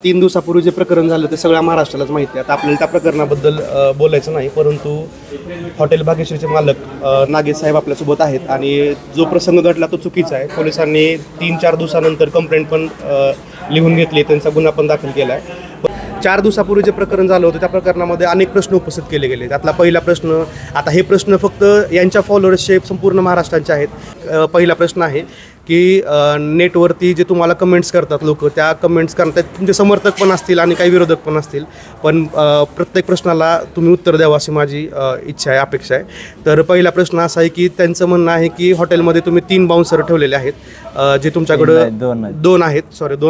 3 दिवसापूर्वी जे प्रकरण झालं ते सगळ्या महाराष्ट्रालाच माहिती आहे. आता आपल्याला त्या प्रकरणाबद्दल बोलायचं नाही, परंतु हॉटेल भाग्यश्रीचे मालक नागेश साहेब आपल्यासोबत आहेत आणि जो प्रसंग घडला तो चुकीचा आहे. पोलिसांनी 3-4 दिवसानंतर कंप्लेंट पण लिहून घेतली, त्यांचा गुन्हा पण दाखल केला आहे. 4 दिवसापूर्वी जे प्रकरण झालं होतं त्या प्रकरणामध्ये अनेक प्रश्न उपस्थित केले गेले. त्यातला पहिला प्रश्न, आता हे प्रश्न फक्त यांच्या फॉलोअर्सचे संपूर्ण महाराष्ट्राचे आहेत. पहिला प्रश्न आहे की नेटवरती जे तुम्हाला कमेंट्स करतात लोक, त्या कमेंट्स करतात तुमचे समर्थक पण असतील आणि काही विरोधक पण असतील, पण प्रत्येक प्रश्नाला तुम्ही उत्तर द्यावं अशी माझी इच्छा आहे, अपेक्षा आहे. तर पहिला प्रश्न असा आहे की त्यांचं म्हणणं आहे की हॉटेलमध्ये तुम्ही 3 बाउन्सर ठेवलेले आहेत, जे तुमच्याकडं 2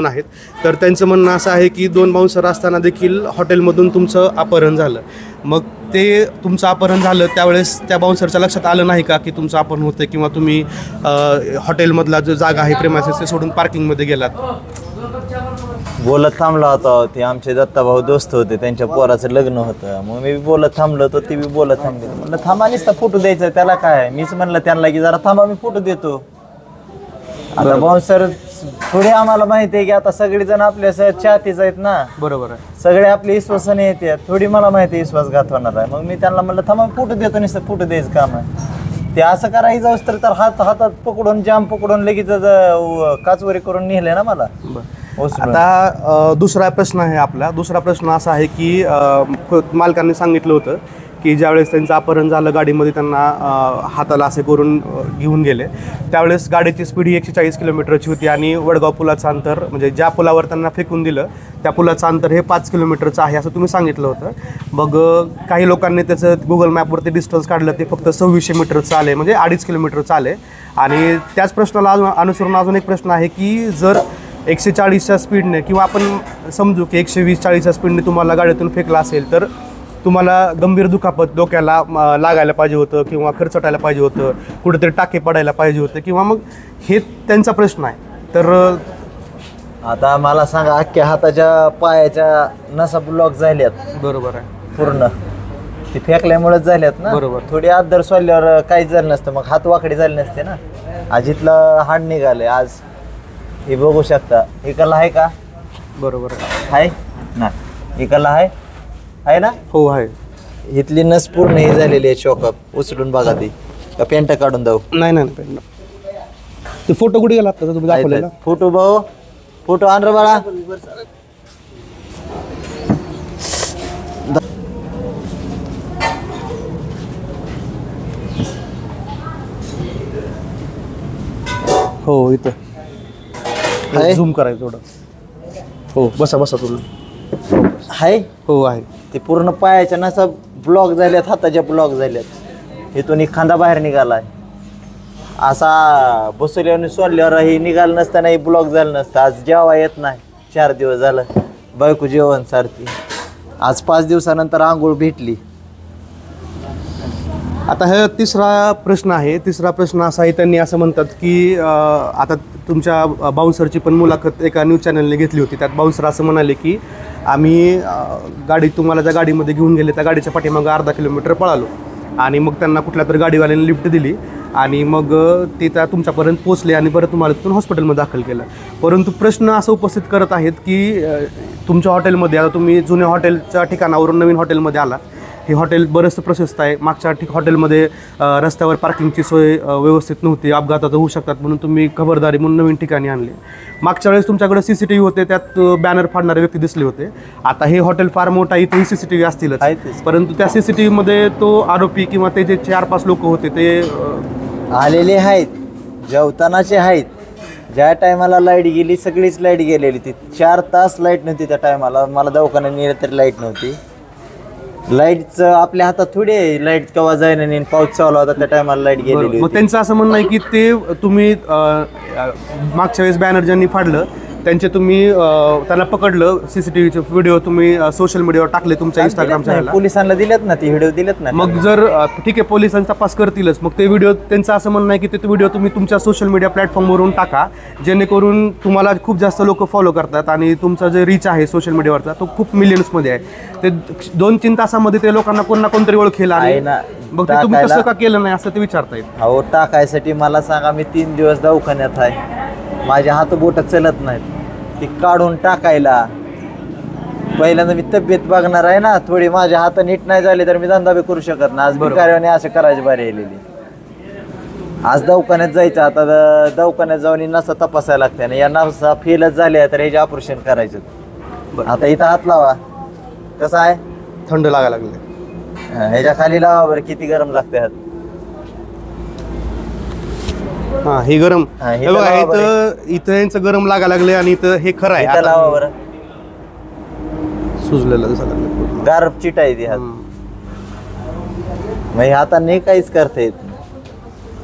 आहेत. तर त्यांचं म्हणणं असं आहे की 2 बाउन्सर असताना देखील हॉटेलमधून तुमचं अपहरण झालं. मग ते तुमचं अपहरण झालं त्यावेळेस त्या बाउन्सरच्या लक्षात आलं नाही का की तुमचं अपहरण होतं, किंवा तुम्ही हॉटेलमधला जो जागा आहे प्रेमायसेस ते सोडून पार्किंगमध्ये गेलात? बोलत थांबला होता. ते आमचे दत्ताभाऊ दोस्त होते, त्यांच्या पोराचं लग्न होतं. मग मी बोलत थांबलो होतो, ते बी बोलत थांबले. म्हणलं थांबा, नुसता फोटो द्यायचा, त्याला काय. मीच म्हणलं त्यांना की जरा थांबा, मी फोटो देतो. आता बाउन्सर थोडे आम्हाला माहिती आहे की आता सगळेजण आपल्या चाहतेच आहेत ना. बरोबर आहे, सगळे आपले विश्वासाने येतात. थोडी मला माहिती आहे विश्वासघात होणार आहे. मग मी त्यांना म्हणलं थांबा, फोटो देतो, नुसतं फोटो द्यायचं काम आहे. ते असं करायचं जाऊस तर हातात पकडून जाम पकडून लगेच काचवरी करून नेले ना मला. आता दुसरा प्रश्न आहे आपला. दुसरा प्रश्न असा आहे की मालकांनी सांगितलं होतं की ज्यावेळेस त्यांचं अपहरण झालं, गाडीमध्ये त्यांना हाताला असे करून घेऊन गेले, त्यावेळेस गाडीची स्पीड ही 140 किलोमीटरची होती आणि वडगाव पुलाचं अंतर, म्हणजे ज्या पुलावर त्यांना फेकून दिलं त्या पुलाचं अंतर हे 5 किलोमीटरचं आहे असं तुम्ही सांगितलं होतं. मग काही लोकांनी त्याचं गुगल मॅपवरती डिस्टन्स काढलं, ते फक्त 2600 मीटरचं आले, म्हणजे 2.5 किलोमीटरचं आले. आणि त्याच प्रश्नाला अनुसरून अजून एक प्रश्न आहे की जर 140च्या स्पीडने, किंवा आपण समजू की 120-140च्या स्पीडने तुम्हाला गाडीतून फेकला असेल, तर तुम्हाला गंभीर दुखापत डोक्याला लागायला पाहिजे होतं, किंवा खरचटायला पाहिजे होतं, कुठेतरी टाके पडायला पाहिजे होते, किंवा मग हे त्यांचा प्रश्न आहे. तर आता मला सांगा, अख्ख्या हाताच्या पायाच्या नसा ब्लॉक झाल्यात. बरोबर आहे, पूर्ण ती फेकल्यामुळेच झाल्यात ना. बरोबर. थोडी आदर सोडल्यावर काहीच झालं नसतं, मग हात वाकडे झाले नसते ना. आज इथलं हाड निघाले आज, हे बघू शकता. इकडला आहे का? बरोबर आहे ना. इकडला आहे ना? हो आहे. इथली नस पूर्ण हे झालेली आहे, चॉकअप. उचलून बघा ती, का पेंट काढून जाऊ? नाही. ते फोटो कुठे गेला आता तुम्ही दाखवलेला? फोटो भाऊ, फोटो आण रे बाळा. हो, इथं झूम करायचं थोडं. हो, बसा तुम्ही. आहे? हो आहे. ते पूर्ण पायाच्या नसा ब्लॉक झाल्यात, हाताच्या ब्लॉक झाल्यात. इथून एक खांदा बाहेर निघालाय. असा बसवल्यावर सोडल्यावर हे निघालं नसताना हे ब्लॉक झालं नसतं. आज जेवा येत नाही, 4 दिवस झालं. बायको जेवण सारखी. आज 5 दिवसानंतर आंघोळ भेटली. आता हा तिसरा प्रश्न आहे. तिसरा प्रश्न असा आहे, त्यांनी असं म्हणतात की आता तुमच्या बाउन्सरची पण मुलाखत एका न्यूज चॅनलने घेतली होती. त्यात बाउन्सर असं म्हणाले की आम्ही तुम्हाला ज्या गाडीमध्ये घेऊन गेले त्या गाडीच्या पाठीमागं 1/2 किलोमीटर पळालो आणि मग त्यांना कुठल्या तरी गाडीवाल्याने लिफ्ट दिली आणि मग ते त्या तुमच्यापर्यंत पोचले आणि परत तुम्हाला तिथून हॉस्पिटलमध्ये दाखल केलं. परंतु प्रश्न असं उपस्थित करत आहेत की तुमच्या हॉटेलमध्ये, आता तुम्ही जुन्या हॉटेलच्या ठिकाणावरून नवीन हॉटेलमध्ये आला. हे हॉटेल बरंचसं प्रशस्त आहे. मागच्या हॉटेलमध्ये रस्त्यावर पार्किंगची सोय व्यवस्थित नव्हती, अपघातात होऊ शकतात म्हणून तुम्ही खबरदारी म्हणून नवीन ठिकाणी आणले. मागच्या वेळेस तुमच्याकडे CCTV होते, त्यात बॅनर फाडणारे व्यक्ती दिसले होते. आता हे हॉटेल फार मोठा, इथेही CCTV असतीलच, परंतु त्या CCTVमध्ये तो आरोपी किंवा ते जे 4-5 लोक होते ते आलेले आहेत, जेवतानाचे आहेत. ज्या टायमाला लाईट गेली, सगळीच लाईट गेलेली. ती 4 तास लाईट नव्हती त्या टायमाला. मला दवाखान्यात नेलं तरी लाईट नव्हती. लाईटचं आपल्या हातात थोडी आहे, लाईट केव्हा जायना नाही. पाऊस चालू होता त्या टायमाला लाईट गेलेली. मग त्यांचं असं म्हणणं आहे की ते तुम्ही मागच्या वेळेस बॅनर ज्यांनी फाडलं त्यांचे तुम्ही त्यांना पकडलं, CCTVचे व्हिडिओ तुम्ही सोशल मीडियावर टाकले तुमच्या इंस्टाग्राम चॅनलला. पोलिसांना दिलेत ना ते व्हिडिओ, दिलेत ना. मग जर ठीक आहे, पोलिसांचा तपास करतीलच, मग ते व्हिडिओ, त्यांचं असं म्हणणं आहे की ते व्हिडिओ तुम्ही तुमच्या सोशल मीडिया प्लॅटफॉर्मवरून टाका, जेणेकरून तुम्हाला खूप जास्त लोक फॉलो करतात आणि तुमचा जे रीच आहे सोशल मीडियावरचा तो खूप मिलियन्समध्ये आहे. ते 2-3 तासामध्ये ते लोकांना कोण ना कोणतरी ओळखेल आणि मग ते तुम्ही कसं का केलं नाही असं ते विचारता येईल. हो, टाकायसाठी मला सांगा, मी 3 दिवस दवाखान्यात आहे, माझ्या हात बोट चलत नाहीत. ती काढून टाकायला पहिल्यांदा मी तब्येत बघणार आहे ना, थोडी माझ्या हात नीट नाही झाले तर मी धंदा बी करू शकत नाही. आज भिकाऱ्याने असं करायची बारी आलेली. आज दवाखान्यात जायचं, आता दवाखान्यात जाऊन नसा तपासायला लागते आणि या नसा फेलच झाल्या तर याचे ऑपरेशन करायचं. आता इथं हात लावा, कसं आहे, थंड लागायला लागले. ह्याच्या खाली लावा बरं, किती गरम लागते हात. हा हे गरम, हा, हे बघा इथं यांचं गरम लागायला लागले आणि इथं हे खरं आहे. इथं लावा बरं, सुजलेलं दिसायला लागलं. गार चिट आहे ती हात. मग हाताने काहीच करता येत नाही.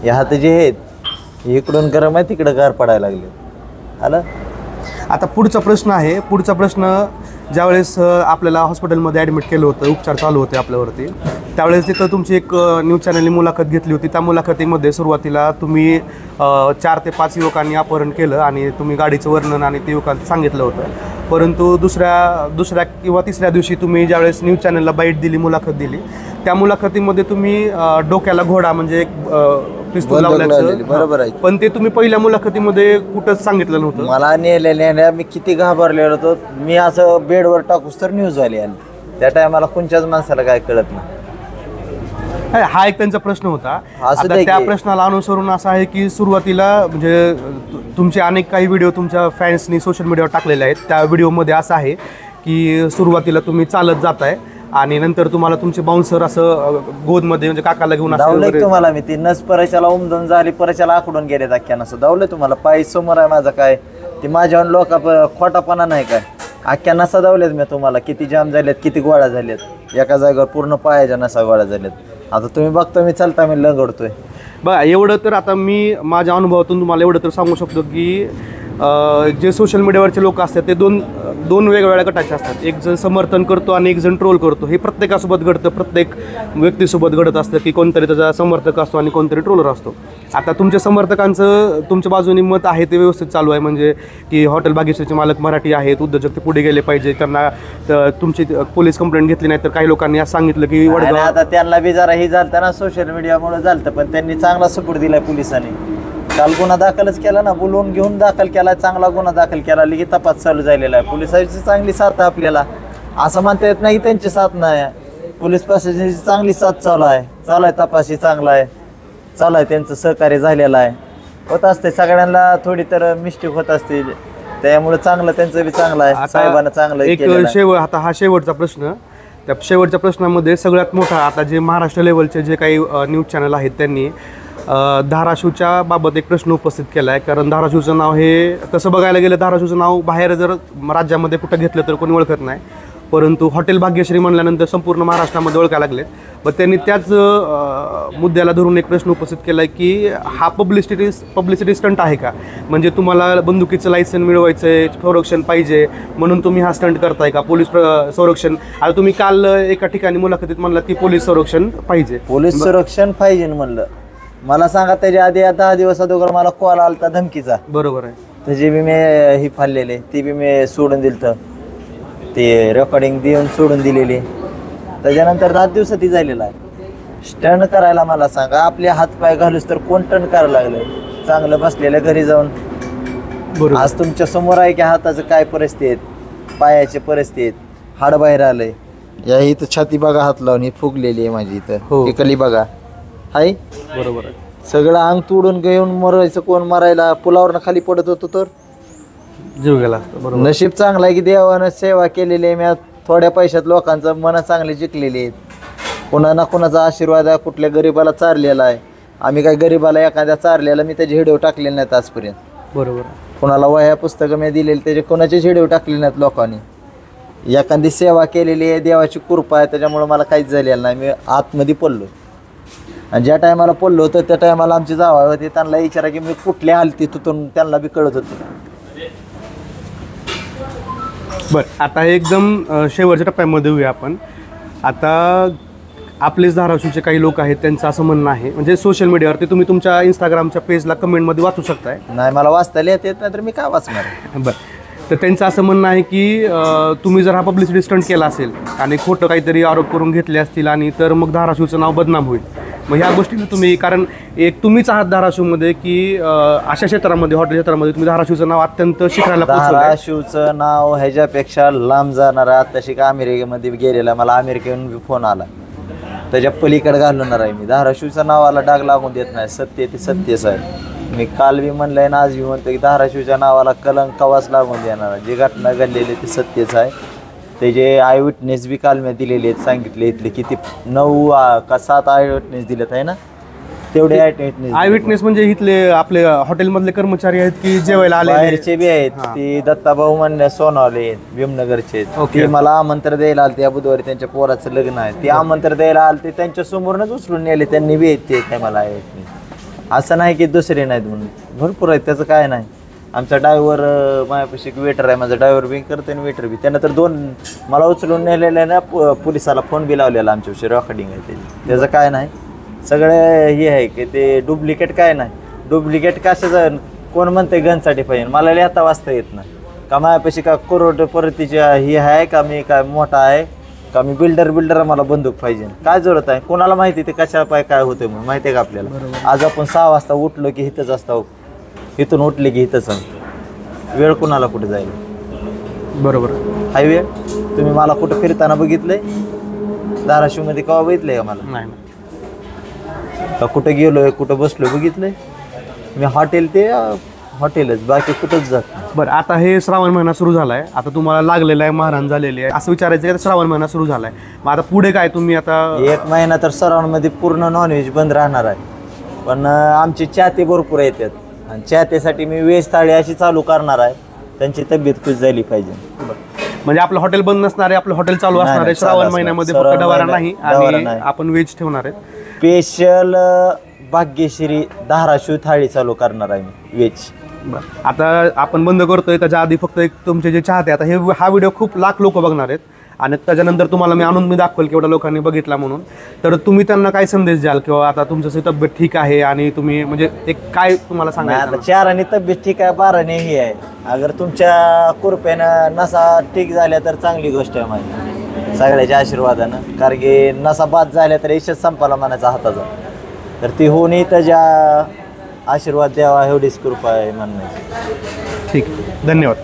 हे हात जे आहेत इकडून गरम आहे, तिकडं गार पडायला लागले. आलं. आता पुढचा प्रश्न आहे. पुढचा प्रश्न, ज्यावेळेस आपल्याला हॉस्पिटलमध्ये ॲडमिट केलं होतं, उपचार चालू होते आपल्यावरती, त्यावेळेस तिथं तुमची एक न्यूज चॅनलने मुलाखत घेतली होती. त्या मुलाखतीमध्ये सुरुवातीला तुम्ही 4 ते 5 युवकांनी अपहरण केलं आणि तुम्ही गाडीचं वर्णन आणि ते युवकांचं सांगितलं होतं. परंतु दुसऱ्या किंवा तिसऱ्या दिवशी तुम्ही ज्यावेळेस न्यूज चॅनलला बाईट दिली, मुलाखत दिली, त्या मुलाखतीमध्ये तुम्ही डोक्याला घोडा म्हणजे एक पिस्तूल लावल्याचं, बरोबर आहे. पण ते तुम्ही पहिल्या मुलाखतीमध्ये कुठंच सांगितलं नव्हतं. मला नेल्या मी किती घाबरलेलो होतो. मी असं बेडवर टाकूस तर न्यूज आली आणि त्या टायमाला कोणत्याच माणसाला काय कळत नाही. हा एक त्यांचा प्रश्न होता. असं आता त्या प्रश्नाला अनुसरून असं आहे की सुरुवातीला म्हणजे तुमचे अनेक काही व्हिडिओ तुमच्या फॅन्सनी सोशल मीडियावर टाकलेले आहेत. त्या व्हिडिओमध्ये असं आहे की सुरुवातीला तुम्ही चालत जाताय आणि नंतर तुम्हाला तुमचे बाउन्सर असं गोदमध्ये म्हणजे काकाला घेऊन दावलंय तुम्हाला. मी ती नस परशाला उमदून झाली, परशाला आखडून गेले अख्ख्यानं असं दावलंय तुम्हाला. पाय समोर आहे माझा, काय ती माझ्यावर लोक खोटापणा नाही काय. अख्ख्या नसा दावल्यात मी तुम्हाला. किती जाम झालेत, किती गोळ्या झाल्यात, एका जागेवर पूर्ण पायाच्या नसा गोळ्या झाल्यात. आता तुम्ही बघतो मी चालता मी लंगडतोय. बघा एवढं तर आता मी माझ्या अनुभवातून तुम्हाला एवढं तर सांगू शकतो की जे सोशल मीडियावरचे लोक असतात ते दोन वेगवेगळ्या गटाचे असतात. एक जण समर्थन करतो आणि एक जण ट्रोल करतो. हे प्रत्येकासोबत घडतं, प्रत्येक व्यक्तीसोबत घडत असतं की कोणतरी त्याचा समर्थक असतो आणि कोणतरी ट्रोलर असतो. आता तुमच्या समर्थकांचं तुमच्या बाजूने मत आहे ते व्यवस्थित चालू आहे, म्हणजे की हॉटेल भाग्यश्रीचे मालक मराठी आहेत, उद्योजक ते पुढे गेले पाहिजे, त्यांना तुमची पोलीस कंप्लेंट घेतली नाही. तर काही लोकांनी असं सांगितलं की वडगाव, आता त्यांना बी जरा हे झालं ना सोशल मीडियामुळे झालं, पण त्यांनी चांगला सपोर्ट दिलाय पोलिसांनी. काल गुन्हा दाखलच केला ना, बोलवून घेऊन दाखल केला, चांगला गुन्हा दाखल केला, लगेच तपास चालू झालेला आहे. पोलिसांची चांगली साथ आहे आपल्याला, असं म्हणता येत नाही त्यांची साथ नाही. पोलीस प्रशासनाची चांगली साथ चालू आहे तपासही चांगला आहे, चालू आहे, त्यांचं सहकार्य झालेलं आहे. होत असते सगळ्यांना थोडी तर मिस्टेक होत असते, त्यामुळे चांगलं त्यांचं बी चांगलं आहे. साहेबांना चांगलं एक आता हा शेवटचा प्रश्न. त्या शेवटच्या प्रश्नामध्ये सगळ्यात मोठा, आता जे महाराष्ट्र लेवलचे जे काही न्यूज चॅनल आहेत त्यांनी धाराशिवच्या बाबत एक प्रश्न उपस्थित केला आहे. कारण धाराशिवचं नाव हे तसं बघायला गेलं, धाराशिवचं नाव बाहेर जर राज्यामध्ये कुठं घेतलं तर कोणी ओळखत नाही, परंतु हॉटेल भाग्यश्री म्हणल्यानंतर संपूर्ण महाराष्ट्रामध्ये ओळखायला लागले. पण त्यांनी त्याच मुद्द्याला धरून एक प्रश्न उपस्थित केला आहे की हा पब्लिसिटी स्टंट आहे का? म्हणजे तुम्हाला बंदुकीचं लायसन मिळवायचं आहे, संरक्षण पाहिजे म्हणून तुम्ही हा स्टंट करताय का? पोलीस संरक्षण, आता तुम्ही काल एका ठिकाणी मुलाखतीत म्हणलात की पोलीस संरक्षण पाहिजे. पोलीस संरक्षण पाहिजे म्हणलं. मला सांगा, त्याच्या आधी 10 दिवस अगोदर मला कॉल आलता धमकीचा. बरोबर आहे. त्याची बी मी ही फाडलेले, ती बी मी सोडून दिलं, ते रेकॉर्डिंग देऊन सोडून दिलेली. त्याच्यानंतर 10 दिवसात ती झालेला आहे. स्टंट करायला मला सांगा, आपले हातपाय घालूस तर कोण टर्न करायला लागलं? चांगलं बसलेलं घरी जाऊन. आज तुमच्या समोर आहे की हाताचं काय परिस्थिती आहेत, पायाची परिस्थिती आहेत, हाड बाहेर आलंय. या इथं छाती बघा हात लावून, ही फुगलेली आहे माझी इथं, इकली बघा हाय. बरोबर आहे. सगळं अंग तोडून घेऊन मरायचं, कोण मरायला पुलावरनं खाली पडत होतो तर जीव गेला असतो. बरोबर. नशीब चांगलं आहे की देवानं सेवा केलेली आहे. मी थोड्या पैशात लोकांचं मन चांगली जिंकलेली आहेत. कोणा ना कोणाचा आशीर्वाद आहे, कुठल्या गरीबाला चारलेला आहे. आम्ही काय गरीबाला एखाद्या चारलेला मी त्याचे व्हिडिओ टाकलेले नाहीत आजपर्यंत. बरोबर. कोणाला वह्या पुस्तकं मी दिलेली त्याचे कोणाचेच व्हिडिओ टाकलेले नाहीत लोकांनी. एखादी सेवा केलेली आहे, देवाची कृपा आहे, त्याच्यामुळे मला काहीच झालेलं नाही. मी आतमध्ये पडलो आणि ज्या टायमाला पडलो होतं त्या टायमाला आमची जावा होती, त्यांना विचारा की मी कुठल्या हालती तिथून त्यांना बी कळत होतं. बरं, आता एकदम शेवटच्या टप्प्यामध्ये येऊया आपण. आता आपलेच धाराशिवचे काही लोक आहेत, त्यांचं असं म्हणणं आहे, म्हणजे सोशल मीडियावरती तुम्ही तुमच्या इंस्टाग्रामच्या पेजला कमेंटमध्ये वाचू शकताय. नाही, मला वाचता येत नाही तर मी काय वाचणार. बरं, तर त्यांचं असं म्हणणं आहे की तुम्ही जर हा पब्लिसिटी स्टंट केला असेल आणि खोटं काहीतरी आरोप करून घेतले असतील आणि तर मग धाराशिवचं नाव बदनाम होईल. मग ह्या गोष्टीला तुम्ही, कारण एक तुम्हीच आहात धाराशिवमध्ये की अशा क्षेत्रामध्ये, हॉटेल क्षेत्रामध्ये तुम्ही धाराशिवचं नाव अत्यंत शिखराला पोहोचवलंय. धाराशिवचं नाव ह्याच्यापेक्षा लांब जाणार आहे. आत्ताशी का अमेरिकेमध्ये गेलेला, मला अमेरिकेहून फोन आला, त्याच्या पलीकडे घालवणार आहे मी. धाराशिवच्या नावाला डाग लागून देत नाही. सत्य ते सत्यच आहे. मी काल बी म्हणलंय ना, आज बी म्हणतो की धाराशिवच्या नावाला कलंक कवाच लागून देणार आहे. जी घटना घडलेली ती सत्यच आहे. त्याचे आय विटनेस बी काल मी दिलेले आहेत, सांगितले इथले किती 9 का 7 आय विटनेस दिलेत आहे ना, तेवढे आय विटनेस म्हणजे इथले आपले हॉटेलमधले कर्मचारी आहेत की जेवायला आले? बाहेरचे बी आहेत. ती दत्ताभाऊ म्हणणे सोनवले भीमनगरचे, ते मला आमंत्रण द्यायला आले. त्या बुधवारी त्यांच्या पोराचं लग्न आहे, ते आमंत्रण द्यायला आले. ते त्यांच्या समोरच उचलून नेले, त्यांनी बी येते काय मला आय विटनेस. असं नाही की दुसरे नाहीत म्हणून, भरपूर आहेत, त्याचं काय नाही. आमचा ड्रायव्हर माझ्यापाशी वेटर आहे, माझा ड्रायव्हर बी करतो आणि वेटर बी. त्यानं तर 2 मला उचलून नेलेले ना, पोलिसाला फोन बी लावलेला आमच्यापाशी, रेकॉर्डिंग आहे त्याची. त्याचं काय नाही. सगळे हे आहे की ते डुप्लिकेट काय नाही. डुप्लिकेट कशाचं, कोण म्हणते गनसाठी पाहिजे, मला लिहिता वाचता येत नाही. का माझ्यापाशी का करोड परतीची ही आहे का, मी काय मोठा आहे का, मी बिल्डर मला बंदूक पाहिजे, काय जरूरत आहे. कोणाला माहिती ते कशा पाय काय होतं म्हणून माहिती आहे का आपल्याला. आज आपण 6 वाजता उठलो की इथंच असतो, इथून उठले की इथंच. वेळ कुणाला कुठे जाईल. बरोबर. हाय वेळ तुम्ही मला कुठं फिरताना बघितलंय धाराशिवमध्ये, केव्हा बघितलंय का मला? नाही. का कुठं गेलोय, कुठं बसलोय बघितलंय मी? हॉटेल ते हॉटेलच, बाकी कुठंच जात. बरं, आता हे श्रावण महिना सुरू झालाय, आता तुम्हाला लागलेला आहे, मारहाण झालेली आहे, असं विचारायचं की श्रावण महिना सुरू झालाय, मग आता पुढे काय तुम्ही आता? 1 महिना तर श्रावणमध्ये पूर्ण नॉनव्हेज बंद राहणार आहे. पण आमचे चाहते भरपूर येतात आणि चाहतेसाठी मी व्हेज थाळी अशी चालू करणार आहे. त्यांची तब्येत खुश झाली पाहिजे. म्हणजे आपलं हॉटेल बंद नसणार आहे, आपलं हॉटेल चालू असणार आहे श्रावण महिन्यामध्ये, फक्त डवारा नाही आणि आपण व्हेज ठेवणार आहे. स्पेशल भाग्यश्री धाराशिव थाळी चालू करणार आहे मी व्हेज. आता आपण बंद करतोय, त्याच्या आधी फक्त एक तुमचे जे चाहते, आता हा व्हिडिओ खूप लाख लोक बघणार आहेत आणि त्याच्यानंतर तुम्हाला मी आणून दाखवेल की एवढ्या लोकांनी बघितला म्हणून. तर तुम्ही त्यांना काय संदेश द्याल, किंवा आता तुमचं तब्येत ठीक आहे आणि तुम्ही म्हणजे एक काय तुम्हाला सांगायचं? आता 4 तब्येत ठीक आहे, 12 ही आहे. अगर तुमच्या कृपेनं नसा ठीक झाल्या तर चांगली गोष्ट आहे माझी, सगळ्याच्या आशीर्वादानं. कारण की नसा बाद झाल्या तर यशच संपाला म्हणायचा हाताचा, तर ती होऊनही त्याच्या आशीर्वाद द्यावा एवढीच कृपा आहे म्हणण्याची. ठीक आहे, धन्यवाद.